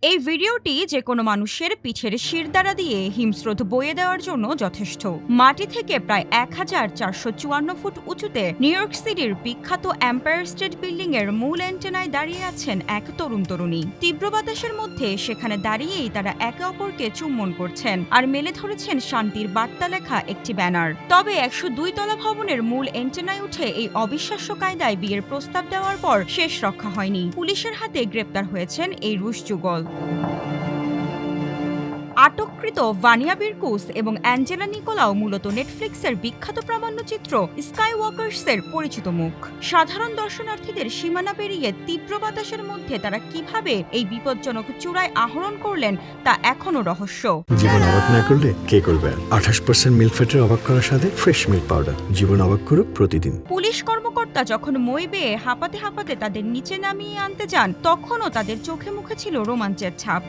এই ভিডিওটি যে কোনো মানুষের পিঠের শিরদাঁড়া দিয়ে হিমস্রোত বইয়ে দেওয়ার জন্য যথেষ্ট। মাটি থেকে প্রায় 1454 ফুট উঁচুতে নিউ ইয়র্ক সিটির বিখ্যাত এম্পায়ার স্টেট বিল্ডিং এর মূল অ্যান্টেনায় দাঁড়িয়ে আছেন এক তরুণী। তীব্র বাতাসের মধ্যে সেখানে দাঁড়িয়েই তারা একে অপরকে চুম্বন করছেন আর মেলে ধরেছেন শান্তির বার্তা লেখা একটি ব্যানার। তবে 102 তলা ভবনের মূল অ্যান্টেনায় উঠে এই অবিশ্বাস্য কায়দায় বিয়ের প্রস্তাব দেওয়ার পর শেষ রক্ষা হয়নি। পুলিশের হাতে গ্রেপ্তার হয়েছেন এই রুশ যুগল। আটককৃত ভানিয়া বিরকুস এবং অ্যাঞ্জেলা নিকোলাও মূলত নেটফ্লিক্সের বিখ্যাত প্রামাণ্যচিত্র স্কাই ওয়াকার্সের পরিচিত মুখ। সাধারণ দর্শনার্থীদের সীমানা পেরিয়ে তীব্র বাতাসের মধ্যে তারা কিভাবে এই বিপজ্জনক চূড়ায় আহরণ করলেন তা এখনও রহস্য। জীবন অবাক না করলে কে করবে? 28% মিল্ক ফ্যাটের অবাক করার সাথে ফ্রেশ মিল্ক পাউডার। জীবন অবাক করুক প্রতিদিন। পুলিশ কর্মকর্তা যখন মই বেয়ে হাঁপাতে হাঁপাতে তাদের নিচে নামিয়ে আনতে যান, তখনও তাদের চোখে মুখে ছিল রোমাঞ্চের ছাপ।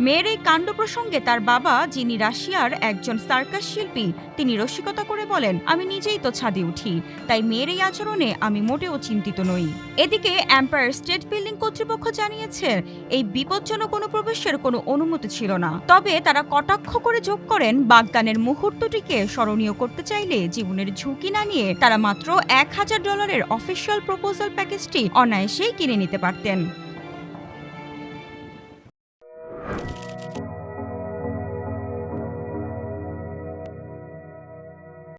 মেয়ের এই কাণ্ড প্রসঙ্গে তার বাবা, যিনি রাশিয়ার একজন সার্কাস শিল্পী, তিনি রসিকতা করে বলেন, আমি নিজেই তো ছাদে উঠি, তাই মেয়ের এই আচরণে আমি মোটেও চিন্তিত নই। এদিকে এম্পায়ার স্টেট বিল্ডিং কর্তৃপক্ষ জানিয়েছে এই বিপজ্জনক অনুপ্রবেশের কোনো অনুমতি ছিল না। তবে তারা কটাক্ষ করে যোগ করেন, বাগদানের মুহূর্তটিকে স্মরণীয় করতে চাইলে জীবনের ঝুঁকি না নিয়ে তারা মাত্র $1000 অফিসিয়াল প্রপোজাল প্যাকেজটি অনায়াসেই কিনে নিতে পারতেন।